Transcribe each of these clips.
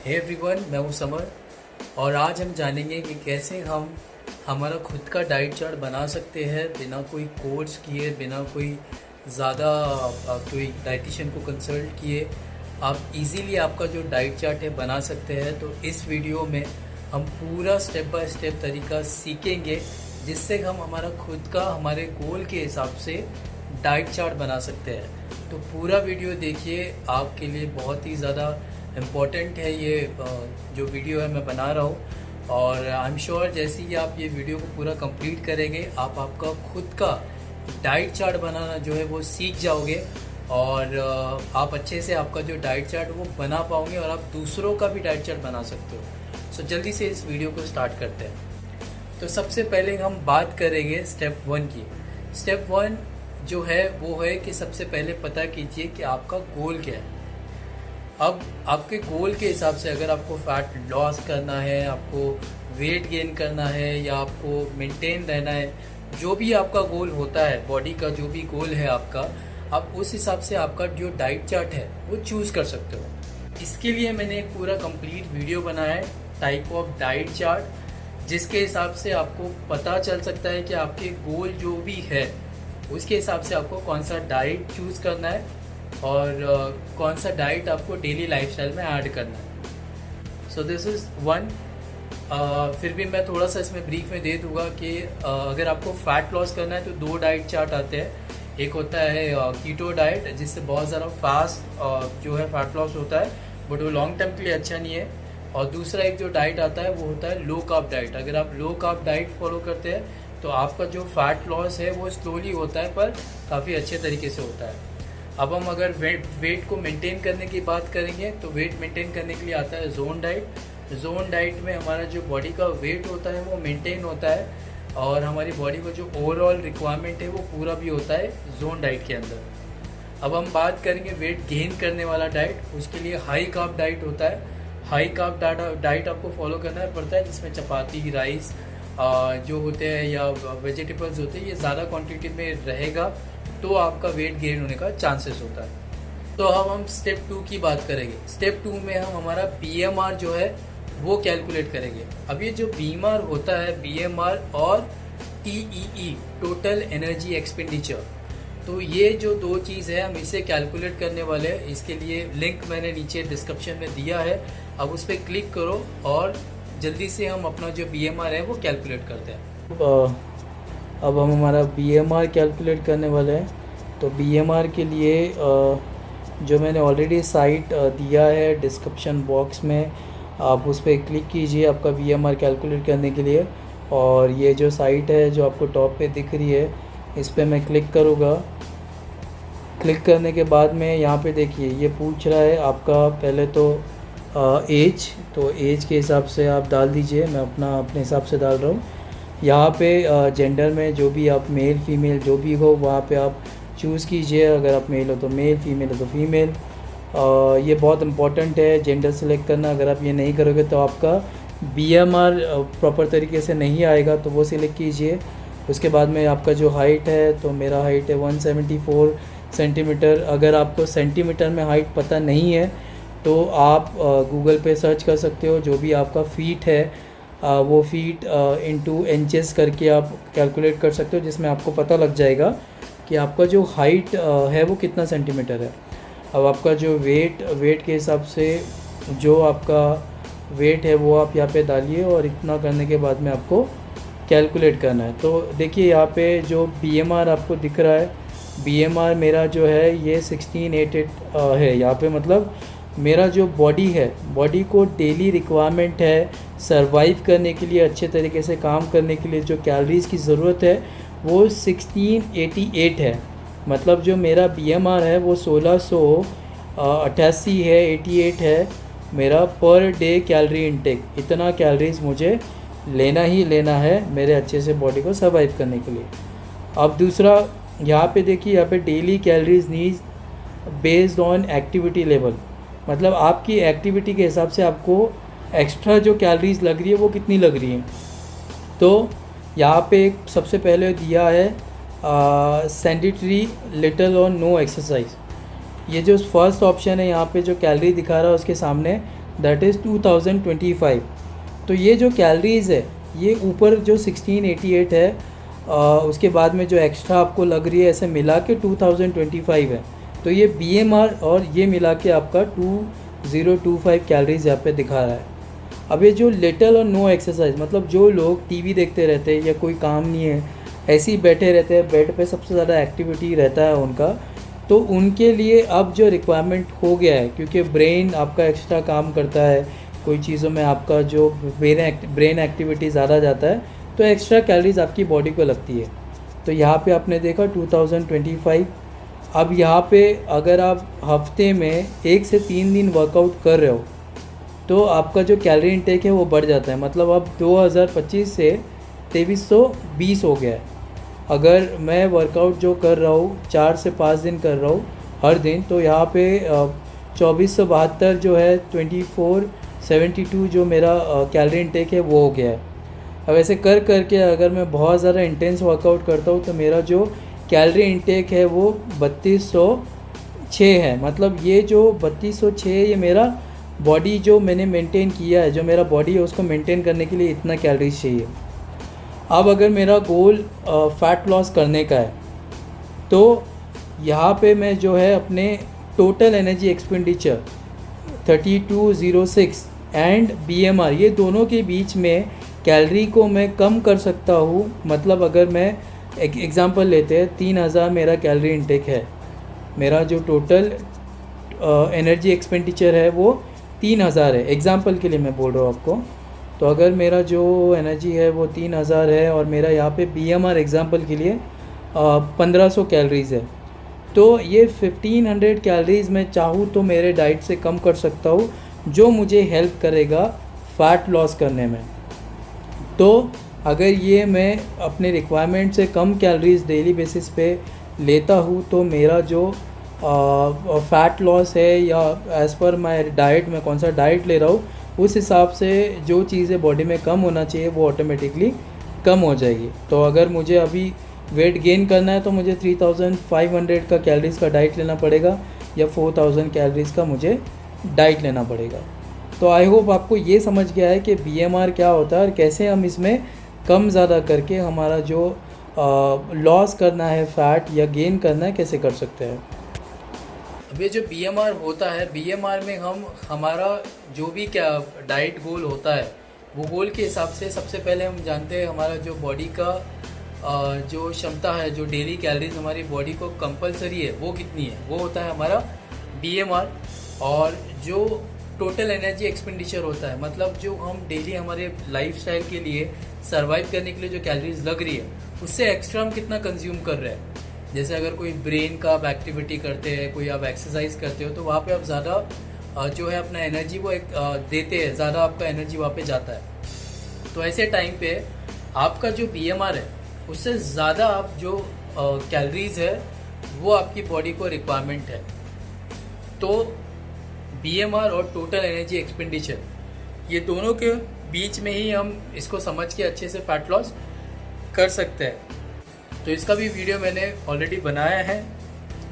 Hey everyone, मैं हूँ summer और आज हम जानेंगे कि कैसे हम हमारा खुद का डाइट चार्ट बना सकते हैं बिना कोई कोर्स किए, बिना कोई ज़्यादा कोई डाइटिशियन को कंसल्ट किए आप इजीली आपका जो डाइट चार्ट है बना सकते हैं। तो इस वीडियो में हम पूरा स्टेप बाय स्टेप तरीका सीखेंगे जिससे हम हमारा खुद का हमारे गोल के हिसाब से डाइट चार्ट बना सकते हैं। तो पूरा वीडियो देखिए, आपके लिए बहुत ही ज़्यादा इम्पॉर्टेंट है ये जो वीडियो है मैं बना रहा हूँ। और आई एम श्योर जैसे ही आप ये वीडियो को पूरा कंप्लीट करेंगे आप आपका खुद का डाइट चार्ट बनाना जो है वो सीख जाओगे और आप अच्छे से आपका जो डाइट चार्ट वो बना पाओगे और आप दूसरों का भी डाइट चार्ट बना सकते हो। सो जल्दी से इस वीडियो को स्टार्ट करते हैं। तो सबसे पहले हम बात करेंगे स्टेप 1 की। स्टेप 1 जो है वो है कि सबसे पहले पता कीजिए कि आपका गोल क्या है। अब आपके गोल के हिसाब से अगर आपको फैट लॉस करना है, आपको वेट गेन करना है या आपको मेंटेन रहना है, जो भी आपका गोल होता है, बॉडी का जो भी गोल है आपका, आप उस हिसाब से आपका जो डाइट चार्ट है वो चूज़ कर सकते हो। इसके लिए मैंने एक पूरा कंप्लीट वीडियो बनाया है टाइप ऑफ डाइट चार्ट, जिसके हिसाब से आपको पता चल सकता है कि आपके गोल जो भी है उसके हिसाब से आपको कौन सा डाइट चूज़ करना है और कौन सा डाइट आपको डेली लाइफस्टाइल में ऐड करना है। So this is one. फिर भी मैं थोड़ा सा इसमें ब्रीफ में दे दूंगा कि अगर आपको फैट लॉस करना है तो 2 डाइट चार्ट आते हैं। एक होता है कीटो डाइट, जिससे बहुत ज़्यादा फास्ट जो है फैट लॉस होता है, बट वो लॉन्ग टर्म के लिए अच्छा नहीं है। और दूसरा एक जो डाइट आता है वो होता है लो कार्ब डाइट। अगर आप लो कार्ब डाइट फॉलो करते हैं तो आपका जो फैट लॉस है वो स्लोली होता है पर काफ़ी अच्छे तरीके से होता है। अब हम अगर वेट को मेंटेन करने की बात करेंगे तो वेट मेंटेन करने के लिए आता है जोन डाइट। जोन डाइट में हमारा जो बॉडी का वेट होता है वो मेंटेन होता है और हमारी बॉडी को जो ओवरऑल रिक्वायरमेंट है वो पूरा भी होता है जोन डाइट के अंदर। अब हम बात करेंगे वेट गेन करने वाला डाइट। उसके लिए हाई कार्ब डाइट होता है। हाई कार्ब डाइट आपको फॉलो करना पड़ता है, जिसमें चपाती, राइस जो होते हैं या वेजिटेबल्स होते हैं ये ज़्यादा क्वांटिटी में रहेगा तो आपका वेट गेन होने का चांसेस होता है। तो अब हम स्टेप 2 की बात करेंगे। स्टेप 2 में हम हमारा BMR जो है वो कैलकुलेट करेंगे। अब ये जो BMR होता है, BMR और TEE, टोटल एनर्जी एक्सपेंडिचर, तो ये जो 2 चीज़ है हम इसे कैलकुलेट करने वाले हैं। इसके लिए लिंक मैंने नीचे डिस्क्रिप्शन में दिया है, अब उस पर क्लिक करो और जल्दी से हम अपना जो BMR है वो कैलकुलेट करते हैं। अब हम हमारा BMR कैलकुलेट करने वाले हैं। तो BMR के लिए जो मैंने ऑलरेडी साइट दिया है डिस्क्रिप्शन बॉक्स में, आप उस पर क्लिक कीजिए आपका BMR कैलकुलेट करने के लिए। और ये जो साइट है जो आपको टॉप पे दिख रही है इस पर मैं क्लिक करूँगा। क्लिक करने के बाद में यहाँ पे देखिए ये पूछ रहा है आपका पहले तो एज। तो एज के हिसाब से आप डाल दीजिए, मैं अपने हिसाब से डाल रहा हूँ। यहाँ पे जेंडर में जो भी आप मेल फीमेल जो भी हो वहाँ पे आप चूज़ कीजिए। अगर आप मेल हो तो मेल, फीमेल हो तो फीमेल। ये बहुत इम्पॉर्टेंट है जेंडर सेलेक्ट करना। अगर आप ये नहीं करोगे तो आपका BMR प्रॉपर तरीके से नहीं आएगा, तो वो सिलेक्ट कीजिए। उसके बाद में आपका जो हाइट है, तो मेरा हाइट है 174 सेंटीमीटर। अगर आपको सेंटीमीटर में हाइट पता नहीं है तो आप गूगल पे सर्च कर सकते हो। जो भी आपका फीट है वो फीट इनटू इंचेस करके आप कैलकुलेट कर सकते हो, जिसमें आपको पता लग जाएगा कि आपका जो हाइट है वो कितना सेंटीमीटर है। अब आपका जो वेट के हिसाब से जो आपका वेट है वो आप यहाँ पे डालिए और इतना करने के बाद में आपको कैलकुलेट करना है। तो देखिए यहाँ पे जो BMR आपको दिख रहा है, BMR मेरा जो है ये 1688 है। यहाँ पे मतलब मेरा जो बॉडी है, बॉडी को डेली रिक्वायरमेंट है सरवाइव करने के लिए, अच्छे तरीके से काम करने के लिए जो कैलोरीज़ की ज़रूरत है वो 1688 है। मतलब जो मेरा BMR है वो 1688 है, 88 है मेरा पर डे कैलोरी इनटेक। इतना कैलोरीज़ मुझे लेना ही लेना है मेरे अच्छे से बॉडी को सर्वाइव करने के लिए। अब दूसरा यहाँ पे देखिए, यहाँ पे daily calories needs based on activity level, मतलब आपकी एक्टिविटी के हिसाब से आपको एक्स्ट्रा जो कैलोरीज लग रही है वो कितनी लग रही है। तो यहाँ पे सबसे पहले दिया है सेडेंटरी लिटिल और नो एक्सरसाइज। ये जो फर्स्ट ऑप्शन है यहाँ पे जो कैलोरी दिखा रहा है उसके सामने दैट इज़ 2025। तो ये जो कैलोरीज़ है ये ऊपर जो 1688 है, उसके बाद में जो एक्स्ट्रा आपको लग रही है ऐसे मिला के 2025 है। तो ये BMR और ये मिला के आपका 2025 कैलोरीज यहाँ पे दिखा रहा है। अब ये जो लिटल और नो एक्सरसाइज, मतलब जो लोग टीवी देखते रहते हैं या कोई काम नहीं है, ऐसे ही बैठे रहते हैं बेड पे, सबसे ज़्यादा एक्टिविटी रहता है उनका, तो उनके लिए अब जो रिक्वायरमेंट हो गया है, क्योंकि ब्रेन आपका एक्स्ट्रा काम करता है, कोई चीज़ों में आपका जो ब्रेन एक्टिविटी ज़्यादा जाता है, तो एक्स्ट्रा कैलोरीज आपकी बॉडी को लगती है। तो यहाँ पे आपने देखा 2025। अब यहाँ पे अगर आप हफ्ते में 1 से 3 दिन वर्कआउट कर रहे हो तो आपका जो कैलोरी इंटेक है वो बढ़ जाता है। मतलब अब 2025 से 2320 हो गया है। अगर मैं वर्कआउट जो कर रहा हूँ 4 से 5 दिन कर रहा हूँ हर दिन, तो यहाँ पे 2472 जो है 2472 जो मेरा कैलोरी इंटेक है वो हो गया है। अब ऐसे कर करके अगर मैं बहुत ज़्यादा इंटेंस वर्कआउट करता हूँ तो मेरा जो कैलोरी इंटेक है वो 3206 है। मतलब ये जो 3206 ये मेरा बॉडी जो मैंने मेंटेन किया है, जो मेरा बॉडी है उसको मेंटेन करने के लिए इतना कैलोरीज चाहिए। अब अगर मेरा गोल फ़ैट लॉस करने का है तो यहाँ पे मैं जो है अपने total energy expenditure 3206 and BMR ये दोनों के बीच में कैलोरी को मैं कम कर सकता हूँ। मतलब अगर मैं एग्ज़ाम्पल लेते हैं 3000 मेरा कैलोरी इंटेक है, मेरा जो टोटल एनर्जी एक्सपेंडिचर है वो 3000 है, एग्ज़ाम्पल के लिए मैं बोल रहा हूँ आपको। तो अगर मेरा जो एनर्जी है वो 3000 है और मेरा यहाँ पे BMR एग्ज़ाम्पल के लिए 1500 कैलोरीज़ है, तो ये 1500 कैलोरीज़ मैं चाहूँ तो मेरे डाइट से कम कर सकता हूँ, जो मुझे हेल्प करेगा फ़ैट लॉस करने में। तो अगर ये मैं अपने रिक्वायरमेंट से कम कैलोरीज़ डेली बेसिस पे लेता हूँ तो मेरा जो फ़ैट लॉस है या एज़ पर माय डाइट, मैं कौन सा डाइट ले रहा हूँ उस हिसाब से जो चीज़ें बॉडी में कम होना चाहिए वो ऑटोमेटिकली कम हो जाएगी। तो अगर मुझे अभी वेट गेन करना है तो मुझे 3500 का कैलोरीज़ का डाइट लेना पड़ेगा या 4000 कैलोरीज़ का मुझे डाइट लेना पड़ेगा। तो आई होप आपको ये समझ गया है कि BMR क्या होता है और कैसे हम इसमें कम ज़्यादा करके हमारा जो लॉस करना है फ़ैट या गेन करना है कैसे कर सकते हैं। अब ये जो BMR होता है, BMR में हम हमारा जो भी क्या डाइट गोल होता है वो गोल के हिसाब से सबसे पहले हम जानते हैं हमारा जो बॉडी का जो क्षमता है, जो डेली कैलोरीज हमारी बॉडी को कंपलसरी है वो कितनी है, वो होता है हमारा BMR। और जो टोटल एनर्जी एक्सपेंडिचर होता है, मतलब जो हम डेली हमारे लाइफस्टाइल के लिए सर्वाइव करने के लिए जो कैलोरीज लग रही है उससे एक्स्ट्रा हम कितना कंज्यूम कर रहे हैं। जैसे अगर कोई ब्रेन का आप एक्टिविटी करते हैं, कोई आप एक्सरसाइज करते हो तो वहाँ पे आप ज़्यादा जो है अपना एनर्जी वो देते हैं, ज़्यादा आपका एनर्जी वहाँ पे जाता है। तो ऐसे टाइम पे आपका जो BMR है उससे ज़्यादा आप जो कैलोरीज है वो आपकी बॉडी को रिक्वायरमेंट है। तो BMR और टोटल एनर्जी एक्सपेंडिचर ये दोनों के बीच में ही हम इसको समझ के अच्छे से फैट लॉस कर सकते हैं। तो इसका भी वीडियो मैंने ऑलरेडी बनाया है,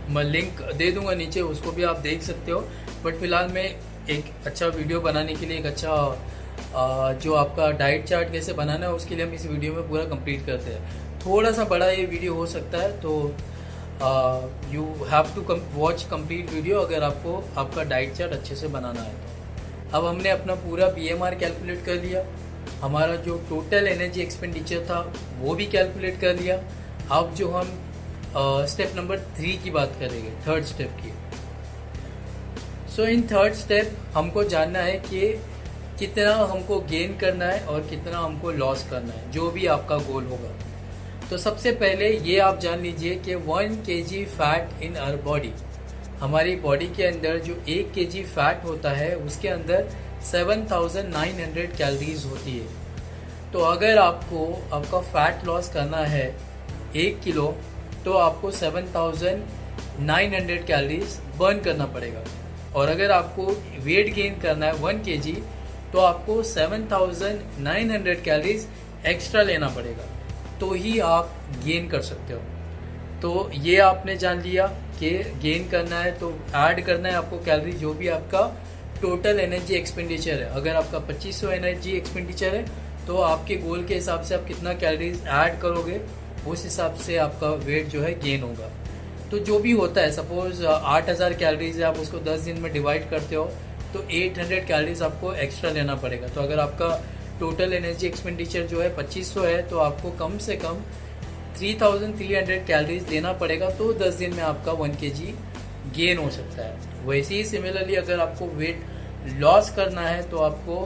मैं लिंक दे दूंगा नीचे, उसको भी आप देख सकते हो। बट फिलहाल मैं एक अच्छा वीडियो बनाने के लिए, एक अच्छा जो आपका डाइट चार्ट कैसे बनाना है उसके लिए हम इस वीडियो में पूरा कंप्लीट करते हैं। थोड़ा सा बड़ा ये वीडियो हो सकता है, तो you have to watch complete video अगर आपको आपका डाइट चार्ट अच्छे से बनाना है तो। अब हमने अपना पूरा BMR कैलकुलेट कर लिया, हमारा जो टोटल एनर्जी एक्सपेंडिचर था वो भी कैलकुलेट कर लिया। अब जो हम स्टेप नंबर 3 की बात करेंगे, थर्ड स्टेप की। सो इन थर्ड स्टेप हमको जानना है कि कितना हमको गेन करना है और कितना हमको लॉस करना है, जो भी आपका गोल होगा। तो सबसे पहले ये आप जान लीजिए कि 1 kg fat in our body, हमारी बॉडी के अंदर जो 1 kg फैट होता है उसके अंदर 7900 कैलोरीज होती है। तो अगर आपको आपका फैट लॉस करना है 1 किलो तो आपको 7900 कैलोरीज बर्न करना पड़ेगा, और अगर आपको वेट गेन करना है 1 kg तो आपको 7900 कैलोरीज एक्स्ट्रा लेना पड़ेगा, तो ही आप गेन कर सकते हो। तो ये आपने जान लिया कि गेन करना है तो ऐड करना है आपको कैलोरी, जो भी आपका टोटल एनर्जी एक्सपेंडिचर है। अगर आपका 2500 एनर्जी एक्सपेंडिचर है तो आपके गोल के हिसाब से आप कितना कैलोरीज ऐड करोगे उस हिसाब से आपका वेट जो है गेन होगा। तो जो भी होता है, सपोज 8000 कैलोरीज है, आप उसको 10 दिन में डिवाइड करते हो तो 800 कैलोरीज आपको एक्स्ट्रा लेना पड़ेगा। तो अगर आपका टोटल एनर्जी एक्सपेंडिचर जो है 2500 है तो आपको कम से कम 3300 कैलोरीज लेना पड़ेगा, तो 10 दिन में आपका 1 kg गेन हो सकता है। वैसे ही सिमिलरली अगर आपको वेट लॉस करना है तो आपको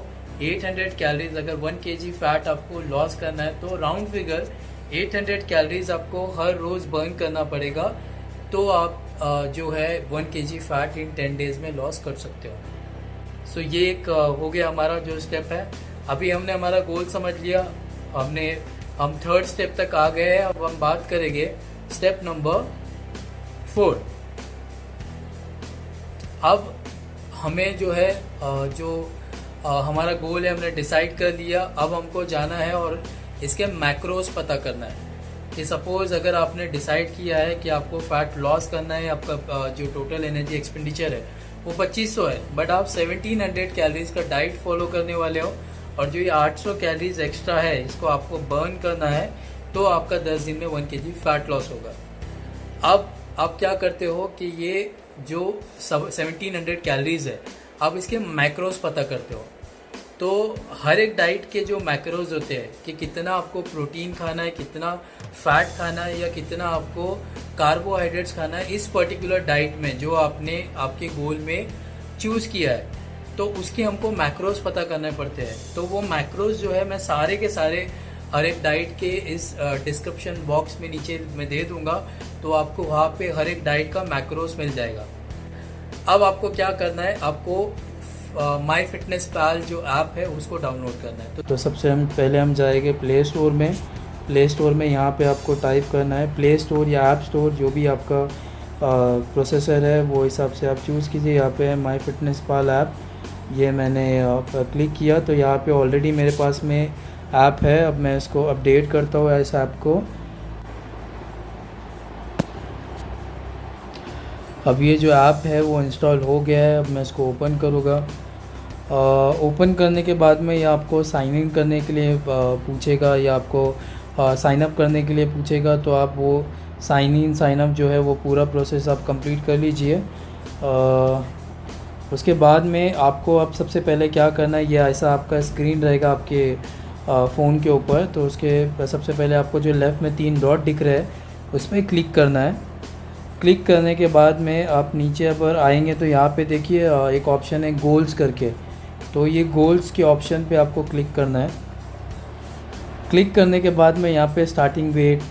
800 कैलोरीज, अगर 1 kg फैट आपको लॉस करना है तो राउंड फिगर 800 कैलोरीज आपको हर रोज़ बर्न करना पड़ेगा, तो आप जो है 1 kg फैट इन 10 डेज में लॉस कर सकते हो। सो ये एक हो गया हमारा जो स्टेप है। अभी हमने हमारा गोल समझ लिया, हम थर्ड स्टेप तक आ गए हैं। अब हम बात करेंगे स्टेप नंबर 4। अब हमें जो है हमारा गोल है हमने डिसाइड कर लिया। अब हमको जाना है और इसके मैक्रोस पता करना है कि सपोज अगर आपने डिसाइड किया है कि आपको फैट लॉस करना है, आपका जो टोटल एनर्जी एक्सपेंडिचर है वो 2500 है, बट आप 1700 कैलोरीज का डाइट फॉलो करने वाले हो और जो ये 800 कैलोरीज एक्स्ट्रा है इसको आपको बर्न करना है, तो आपका 10 दिन में 1 kg फैट लॉस होगा। अब आप क्या करते हो कि ये जो 1700 कैलोरीज है आप इसके मैक्रोस पता करते हो। तो हर एक डाइट के जो मैक्रोज होते हैं कि कितना आपको प्रोटीन खाना है, कितना फैट खाना है या कितना आपको कार्बोहाइड्रेट्स खाना है इस पर्टिकुलर डाइट में जो आपने आपके गोल में चूज़ किया है, तो उसके हमको मैक्रोज पता करने पड़ते हैं। तो वो मैक्रोज जो है मैं सारे के सारे हर एक डाइट के इस डिस्क्रिप्शन बॉक्स में नीचे मैं दे दूंगा, तो आपको वहाँ पे हर एक डाइट का मैक्रोज मिल जाएगा। अब आपको क्या करना है, आपको माई फिटनेस पैल जो ऐप है उसको डाउनलोड करना है। तो सबसे पहले हम जाएंगे प्ले स्टोर में। प्ले स्टोर में यहाँ पे आपको टाइप करना है प्ले स्टोर या ऐप स्टोर, जो भी आपका प्रोसेसर है वो हिसाब से आप चूज़ कीजिए। यहाँ पे है माई फिटनेस पैल ऐप, ये मैंने क्लिक किया तो यहाँ पे ऑलरेडी मेरे पास में ऐप है। अब मैं इसको अपडेट करता हूँ इस ऐप को। अब ये जो ऐप है वो इंस्टॉल हो गया है। अब मैं इसको ओपन करूँगा। ओपन करने के बाद में ये आपको साइन इन करने के लिए पूछेगा या आपको साइन अप करने के लिए पूछेगा, तो आप वो साइन इन साइन अप जो है वो पूरा प्रोसेस आप कंप्लीट कर लीजिए। उसके बाद में आपको अब सबसे पहले क्या करना है, ये ऐसा आपका स्क्रीन रहेगा आपके फ़ोन के ऊपर। तो उसके सबसे पहले आपको जो लेफ़्ट में 3 डॉट दिख रहे हैं उस पर क्लिक करना है। क्लिक करने के बाद में आप नीचे पर आएंगे तो यहाँ पे देखिए एक ऑप्शन है गोल्स करके, तो ये गोल्स के ऑप्शन पे आपको क्लिक करना है। क्लिक करने के बाद में यहाँ पे स्टार्टिंग वेट,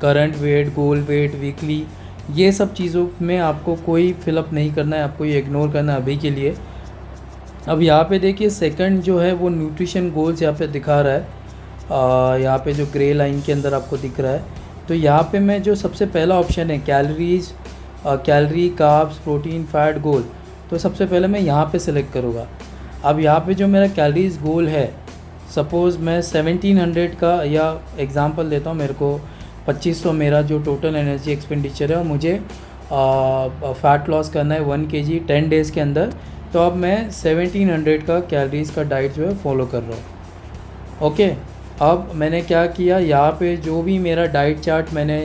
करंट वेट, गोल वेट, वीकली, ये सब चीज़ों में आपको कोई फिलअप नहीं करना है, आपको ये इग्नोर करना है अभी के लिए। अब यहाँ पे देखिए सेकंड जो है वो न्यूट्रिशन गोल्स यहाँ पे दिखा रहा है, यहाँ पे जो ग्रे लाइन के अंदर आपको दिख रहा है। तो यहाँ पे मैं जो सबसे पहला ऑप्शन है calories, calorie, carbs, protein, fat goal, तो सबसे पहले मैं यहाँ पे सिलेक्ट करूँगा। अब यहाँ पे जो मेरा कैलोरीज गोल है, सपोज़ मैं 1700 का या एग्ज़ाम्पल देता हूँ, मेरे को 2500 मेरा जो टोटल एनर्जी एक्सपेंडिचर है और मुझे फ़ैट लॉस करना है 1 kg 10 डेज़ के अंदर, तो अब मैं 1700 का कैलोरीज़ का डाइट जो है फॉलो कर रहा हूँ। ओके, अब मैंने क्या किया, यहाँ पे जो भी मेरा डाइट चार्ट मैंने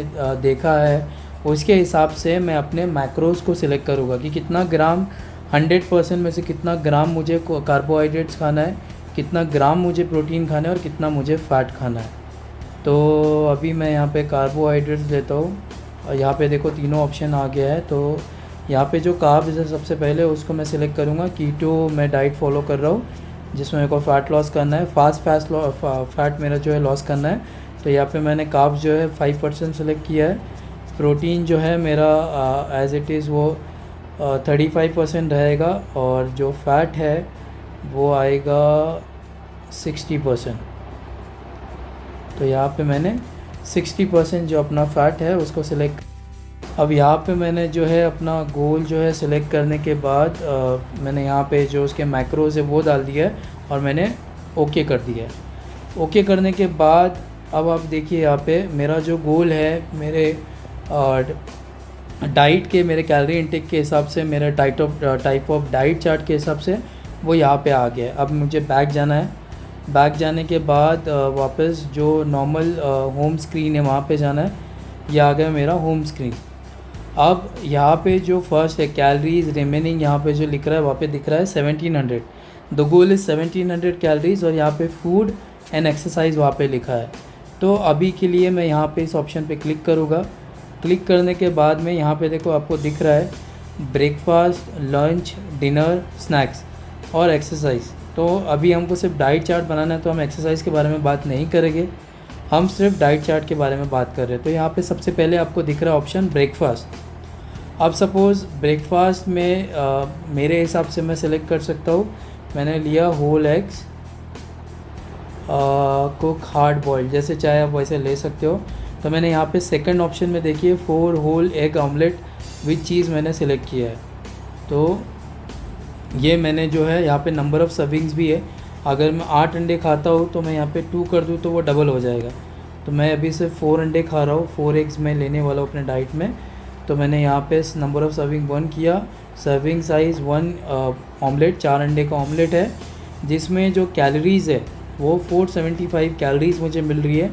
देखा है उसके हिसाब से मैं अपने मैक्रोज़ को सिलेक्ट करूँगा कि कितना ग्राम 100% में से कितना ग्राम मुझे कार्बोहाइड्रेट्स खाना है, कितना ग्राम मुझे प्रोटीन खाना है और कितना मुझे फ़ैट खाना है। तो अभी मैं यहाँ पे कार्बोहाइड्रेट्स लेता हूँ और यहाँ पे देखो तीनों ऑप्शन आ गया है। तो यहाँ पे जो कार्ब्स है सबसे पहले उसको मैं सिलेक्ट करूँगा। कीटो मैं डाइट फॉलो कर रहा हूँ जिसमें मेरे को फ़ैट लॉस करना है, फैट मेरा जो है लॉस करना है। तो यहाँ पे मैंने कार्ब्स जो है 5% सेलेक्ट किया है। प्रोटीन जो है मेरा एज़ इट इज़ वो 35% रहेगा और जो फैट है वो आएगा 60%। तो यहाँ पे मैंने 60% जो अपना फ़ैट है उसको सिलेक्ट। अब यहाँ पे मैंने जो है अपना गोल जो है सिलेक्ट करने के बाद मैंने यहाँ पे जो उसके मैक्रोज है वो डाल दिया है और मैंने ओके कर दिया है। ओके करने के बाद अब आप देखिए यहाँ पे मेरा जो गोल है, मेरे डाइट के मेरे कैलोरी इनटेक के हिसाब से, मेरा टाइप ऑफ डाइट चार्ट के हिसाब से वो यहाँ पे आ गया है। अब मुझे बैक जाना है। बैक जाने के बाद वापस जो नॉर्मल होम स्क्रीन है वहाँ पे जाना है। ये आ गया मेरा होम स्क्रीन। अब यहाँ पे जो फर्स्ट है कैलोरीज रिमेनिंग, यहाँ पे जो लिख रहा है वहाँ पे दिख रहा है 1700। द गोल इज़ 1700 कैलोरीज, और यहाँ पे फूड एंड एक्सरसाइज वहाँ पे लिखा है। तो अभी के लिए मैं यहाँ पे इस ऑप्शन पे क्लिक करूँगा। क्लिक करने के बाद में यहाँ पे देखो आपको दिख रहा है ब्रेकफास्ट, लंच, डिनर, स्नैक्स और एक्सरसाइज। तो अभी हमको सिर्फ डाइट चार्ट बनाना है, तो हम एक्सरसाइज के बारे में बात नहीं करेंगे, हम सिर्फ डाइट चार्ट के बारे में बात कर रहे हैं। तो यहाँ पे सबसे पहले आपको दिख रहा है ऑप्शन ब्रेकफास्ट। अब सपोज़ ब्रेकफास्ट में मेरे हिसाब से मैं सेलेक्ट कर सकता हूँ। मैंने लिया whole eggs cook hard boiled, जैसे चाहे आप वैसे ले सकते हो। तो मैंने यहाँ पे सेकंड ऑप्शन में देखिए 4 whole egg omelette with cheese मैंने सेलेक्ट किया है। तो ये मैंने जो है यहाँ पे नंबर ऑफ़ सर्विंग्स भी है। अगर मैं 8 अंडे खाता हूँ तो मैं यहाँ पे 2 कर दूँ तो वो डबल हो जाएगा। तो मैं अभी सिर्फ 4 अंडे खा रहा हूँ, 4 एग्स मैं लेने वाला हूँ अपने डाइट में। तो मैंने यहाँ पे नंबर ऑफ़ सर्विंग 1 किया। सर्विंग साइज़ 1 ऑमलेट, 4 अंडे का ऑमलेट है, जिसमें जो कैलोरीज़ है वो 475 कैलोरीज़ मुझे मिल रही है,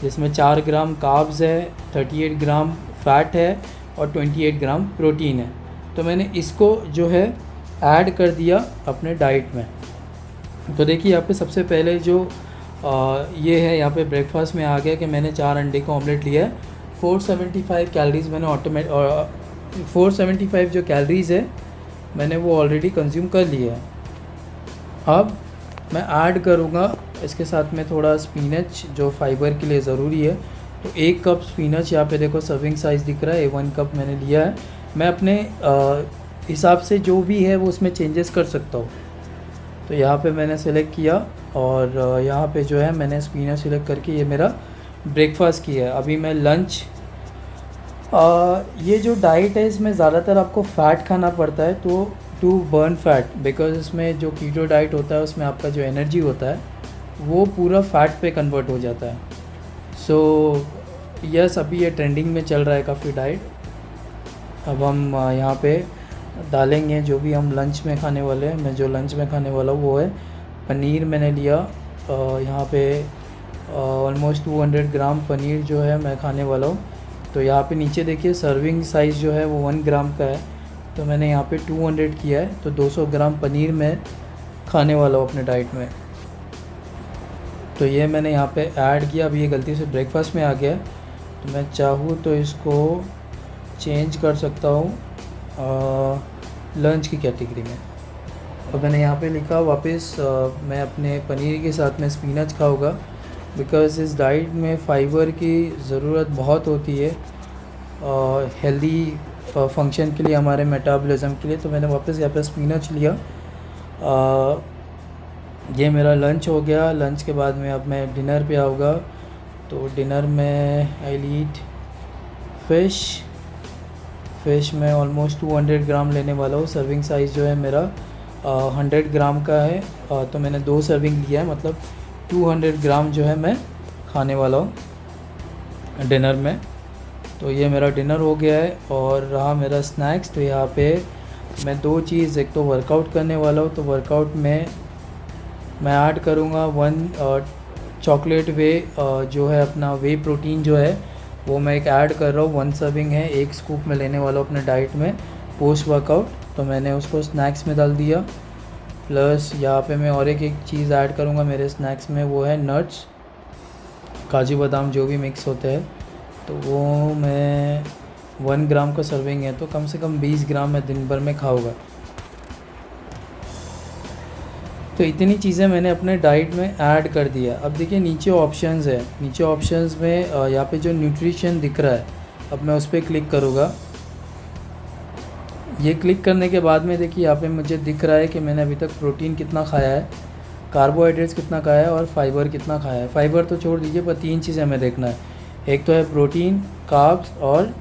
जिसमें 4 ग्राम कार्ब्स है, 38 ग्राम फैट है और 28 ग्राम प्रोटीन है। तो मैंने इसको जो है ऐड कर दिया अपने डाइट में। तो देखिए यहाँ पे सबसे पहले जो ये है, यहाँ पे ब्रेकफास्ट में आ गया कि मैंने 4 अंडे का ऑमलेट लिया है। 475 कैलोरीज़ मैंने 475 जो कैलोरीज़ है मैंने वो ऑलरेडी कंज्यूम कर लिया है। अब मैं ऐड करूँगा इसके साथ में थोड़ा स्पिनच, जो फाइबर के लिए ज़रूरी है। तो 1 कप स्पिनच, यहाँ पे देखो सर्विंग साइज़ दिख रहा है, 1 कप मैंने लिया है। मैं अपने हिसाब से जो भी है वो उसमें चेंजेस कर सकता हूँ। तो यहाँ पे मैंने सेलेक्ट किया और यहाँ पे जो है मैंने स्पिनच सेलेक्ट करके ये मेरा ब्रेकफास्ट किया है। अभी मैं लंच, ये जो डाइट है इसमें ज़्यादातर आपको फ़ैट खाना पड़ता है, तो टू बर्न फैट, बिकॉज इसमें जो कीटो डाइट होता है उसमें आपका जो एनर्जी होता है वो पूरा फैट पे कन्वर्ट हो जाता है। सो यस, अभी ये ट्रेंडिंग में चल रहा है काफ़ी डाइट। अब हम यहाँ पे डालेंगे जो भी हम लंच में खाने वाले हैं। मैं जो लंच में खाने वाला हूँ वो है पनीर। मैंने लिया यहाँ पे ऑलमोस्ट 200 ग्राम पनीर जो है मैं खाने वाला हूँ। तो यहाँ पे नीचे देखिए सर्विंग साइज़ जो है वो 1 ग्राम का है, तो मैंने यहाँ पे 200 किया है। तो 200 ग्राम पनीर मैं खाने वाला हूँ अपने डाइट में। तो ये मैंने यहाँ पे ऐड किया। अभी ये गलती से ब्रेकफास्ट में आ गया है, तो मैं चाहूँ तो इसको चेंज कर सकता हूँ लंच की कैटेगरी में। और मैंने यहाँ पे लिखा वापस मैं अपने पनीर के साथ में स्पिनच खाऊंगा, बिकॉज़ इस डाइट में फ़ाइबर की ज़रूरत बहुत होती है हेल्दी फंक्शन के लिए, हमारे मेटाबॉलिज्म के लिए। तो मैंने वापस यहाँ पे स्पिनच लिया। ये मेरा लंच हो गया। लंच के बाद में अब मैं डिनर पे आऊँगा। तो डिनर में आई ईट फ़िश में ऑलमोस्ट 200 ग्राम लेने वाला हूँ। सर्विंग साइज़ जो है मेरा 100 ग्राम का है, तो मैंने 2 सर्विंग लिया है, मतलब 200 ग्राम जो है मैं खाने वाला हूँ डिनर में। तो ये मेरा डिनर हो गया है। और रहा मेरा स्नैक्स। तो यहाँ पे मैं 2 चीज़, एक तो वर्कआउट करने वाला हूँ, तो वर्कआउट में मैं ऐड करूँगा 1 चॉकलेट वे, जो है अपना वे प्रोटीन जो है वो मैं एक ऐड कर रहा हूँ। 1 सर्विंग है, 1 स्कूप में लेने वाला हूँ अपने डाइट में पोस्ट वर्कआउट। तो मैंने उसको स्नैक्स में डाल दिया। प्लस यहाँ पे मैं और एक चीज़ ऐड करूँगा मेरे स्नैक्स में, वो है नट्स, काजू बादाम जो भी मिक्स होते हैं। तो वो मैं 1 ग्राम का सर्विंग है, तो कम से कम 20 ग्राम मैं दिन भर में खाऊंगा। तो इतनी चीज़ें मैंने अपने डाइट में ऐड कर दिया। अब देखिए नीचे ऑप्शंस है। नीचे ऑप्शंस में यहाँ पे जो न्यूट्रिशन दिख रहा है, अब मैं उस पर क्लिक करूँगा। ये क्लिक करने के बाद में देखिए यहाँ पे मुझे दिख रहा है कि मैंने अभी तक प्रोटीन कितना खाया है, कार्बोहाइड्रेट्स कितना खाया है और फाइबर कितना खाया है। फाइबर तो छोड़ दीजिए, पर 3 चीज़ें हमें देखना है। एक तो है प्रोटीन, कार्ब्स और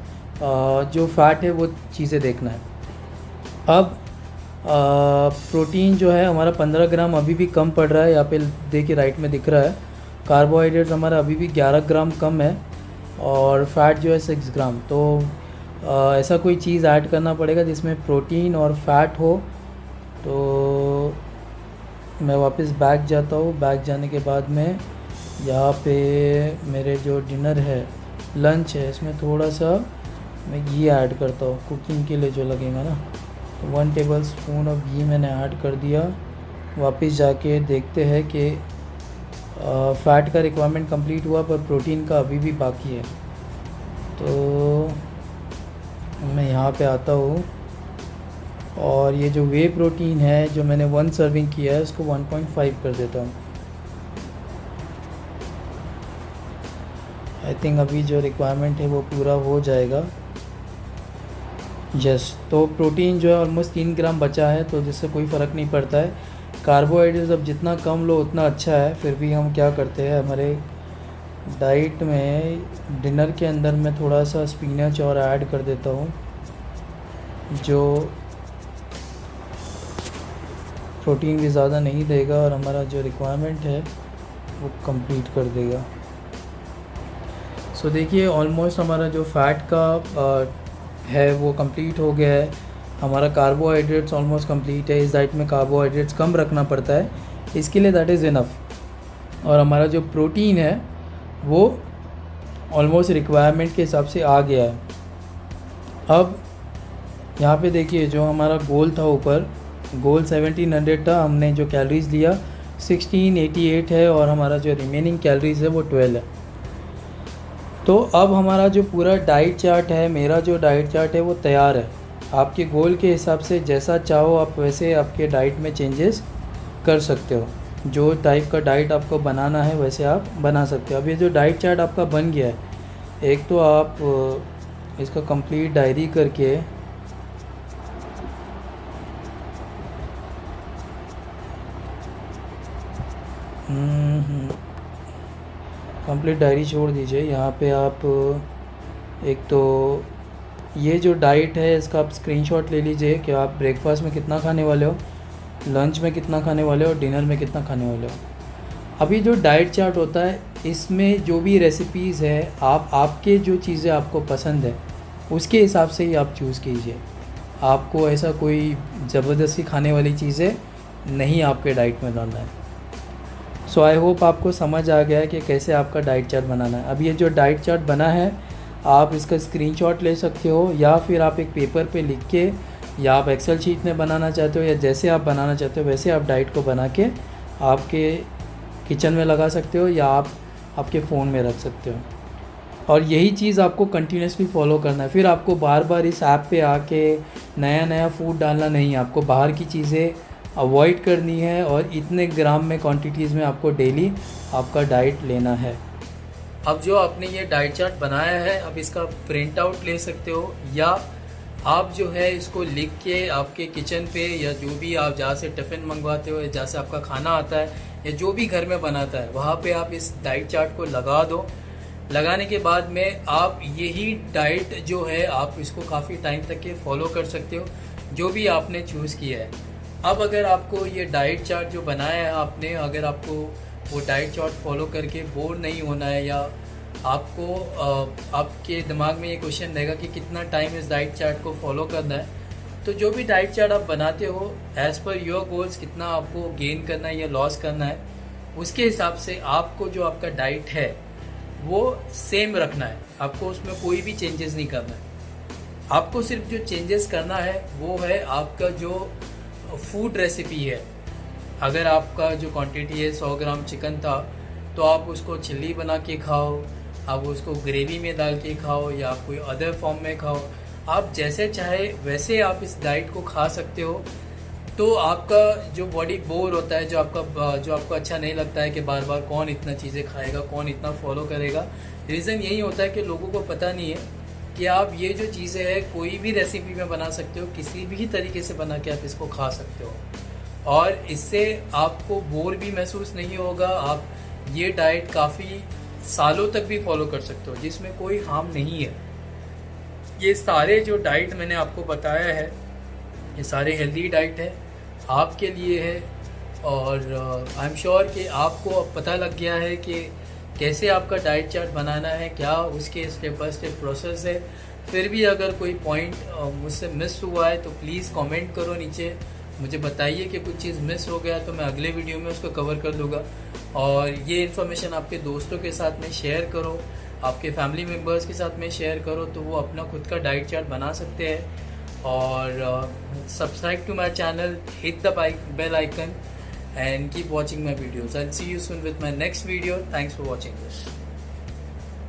जो फैट है वो चीज़ें देखना है। अब प्रोटीन जो है हमारा 15 ग्राम अभी भी कम पड़ रहा है, यहाँ पे देखिए राइट में दिख रहा है। कार्बोहाइड्रेट्स हमारा अभी भी 11 ग्राम कम है और फैट जो है 6 ग्राम। तो ऐसा कोई चीज़ ऐड करना पड़ेगा जिसमें प्रोटीन और फैट हो। तो मैं वापस बैक जाता हूँ। बैक जाने के बाद में यहाँ पे मेरे जो डिनर है, लंच है, इसमें थोड़ा सा मैं घी ऐड करता हूँ कुकिंग के लिए जो लगेगा ना। तो 1 टेबल स्पून ऑफ घी मैंने ऐड कर दिया। वापस जाके देखते हैं कि फ़ैट का रिक्वायरमेंट कंप्लीट हुआ पर प्रोटीन का अभी भी बाकी है। तो मैं यहाँ पे आता हूँ और ये जो वे प्रोटीन है जो मैंने 1 सर्विंग किया है उसको 1.5 कर देता हूँ। आई थिंक अभी जो रिक्वायरमेंट है वो पूरा हो जाएगा। तो प्रोटीन जो है ऑलमोस्ट 3 ग्राम बचा है, तो जिससे कोई फ़र्क नहीं पड़ता है। कार्बोहाइड्रेट्स अब जितना कम लो उतना अच्छा है। फिर भी हम क्या करते हैं, हमारे डाइट में डिनर के अंदर मैं थोड़ा सा स्पिनच और ऐड कर देता हूँ, जो प्रोटीन भी ज़्यादा नहीं देगा और हमारा जो रिक्वायरमेंट है वो कंप्लीट कर देगा। सो देखिए ऑलमोस्ट हमारा जो फ़ैट का है वो कंप्लीट हो गया है। हमारा कार्बोहाइड्रेट्स ऑलमोस्ट कंप्लीट है। इस डाइट में कार्बोहाइड्रेट्स कम रखना पड़ता है, इसके लिए दैट इज़ इनफ। और हमारा जो प्रोटीन है वो ऑलमोस्ट रिक्वायरमेंट के हिसाब से आ गया है। अब यहाँ पे देखिए जो हमारा गोल था, ऊपर गोल 1700 था, हमने जो कैलोरीज़ लिया 1688 है और हमारा जो रिमेनिंग कैलोरीज़ है वो 12 है। तो अब हमारा जो पूरा डाइट चार्ट है, मेरा जो डाइट चार्ट है वो तैयार है। आपके गोल के हिसाब से जैसा चाहो आप वैसे आपके डाइट में चेंजेस कर सकते हो। जो टाइप का डाइट आपको बनाना है वैसे आप बना सकते हो। अब ये जो डाइट चार्ट आपका बन गया है, एक तो आप इसका कंप्लीट डायरी करके कंप्लीट डायरी छोड़ दीजिए। यहाँ पे आप एक तो ये जो डाइट है इसका आप स्क्रीनशॉट ले लीजिए कि आप ब्रेकफास्ट में कितना खाने वाले हो, लंच में कितना खाने वाले हो और डिनर में कितना खाने वाले हो। अभी जो डाइट चार्ट होता है इसमें जो भी रेसिपीज़ है, आपके जो चीज़ें आपको पसंद है उसके हिसाब से ही आप चूज़ कीजिए। आपको ऐसा कोई ज़बरदस्ती खाने वाली चीज़ें नहीं आपके डाइट में डालना है। सो आई होप आपको समझ आ गया है कि कैसे आपका डाइट चार्ट बनाना है। अब ये जो डाइट चार्ट बना है आप इसका स्क्रीनशॉट ले सकते हो, या फिर आप एक पेपर पे लिख के, या आप एक्सेल शीट में बनाना चाहते हो, या जैसे आप बनाना चाहते हो वैसे आप डाइट को बना के आपके किचन में लगा सकते हो या आप आपके फ़ोन में रख सकते हो। और यही चीज़ आपको कंटिन्यूसली फॉलो करना है। फिर आपको बार बार इस ऐप पे आके नया नया फूड डालना नहीं है। आपको बाहर की चीज़ें अवॉइड करनी है और इतने ग्राम में क्वांटिटीज़ में आपको डेली आपका डाइट लेना है। अब जो आपने ये डाइट चार्ट बनाया है, अब इसका प्रिंट आउट ले सकते हो, या आप जो है इसको लिख के आपके किचन पे, या जो भी आप जहाँ से टिफ़िन मंगवाते हो या जहाँ से आपका खाना आता है या जो भी घर में बनाता है वहाँ पे आप इस डाइट चार्ट को लगा दो। लगाने के बाद में आप यही डाइट जो है आप इसको काफ़ी टाइम तक के फॉलो कर सकते हो, जो भी आपने चूज़ किया है। अब अगर आपको ये डाइट चार्ट जो बनाया है आपने, अगर आपको वो डाइट चार्ट फॉलो करके बोर नहीं होना है, या आपको आपके दिमाग में ये क्वेश्चन रहेगा कि कितना टाइम इस डाइट चार्ट को फॉलो करना है, तो जो भी डाइट चार्ट आप बनाते हो एज़ पर योर गोल्स, कितना आपको गेन करना है या लॉस करना है, उसके हिसाब से आपको जो आपका डाइट है वो सेम रखना है। आपको उसमें कोई भी चेंजेस नहीं करना है। आपको सिर्फ जो चेंजेस करना है वो है आपका जो फूड रेसिपी है। अगर आपका जो क्वांटिटी है 100 ग्राम चिकन था, तो आप उसको चिल्ली बना के खाओ, आप उसको ग्रेवी में डाल के खाओ, या आप कोई अदर फॉर्म में खाओ। आप जैसे चाहे वैसे आप इस डाइट को खा सकते हो। तो आपका जो बॉडी बोर होता है, जो आपको अच्छा नहीं लगता है कि बार बार कौन इतना चीज़ें खाएगा, कौन इतना फॉलो करेगा, रीज़न यही होता है कि लोगों को पता नहीं है कि आप ये जो चीज़ें हैं कोई भी रेसिपी में बना सकते हो, किसी भी तरीके से बना के आप इसको खा सकते हो, और इससे आपको बोर भी महसूस नहीं होगा। आप ये डाइट काफ़ी सालों तक भी फॉलो कर सकते हो, जिसमें कोई हार्म नहीं है। ये सारे जो डाइट मैंने आपको बताया है, ये सारे हेल्दी डाइट है, आपके लिए है। और आई एम श्योर कि आपको अब पता लग गया है कि कैसे आपका डाइट चार्ट बनाना है, क्या उसके स्टेप बाय स्टेप प्रोसेस है। फिर भी अगर कोई पॉइंट मुझसे मिस हुआ है तो प्लीज़ कमेंट करो नीचे, मुझे बताइए कि कुछ चीज़ मिस हो गया तो मैं अगले वीडियो में उसको कवर कर दूँगा। और ये इन्फॉर्मेशन आपके दोस्तों के साथ में शेयर करो, आपके फैमिली मेम्बर्स के साथ में शेयर करो, तो वो अपना खुद का डाइट चार्ट बना सकते हैं। और subscribe to my channel, hit the bell icon and keep watching my videos. I'll see you soon with my next video. Thanks for watching this.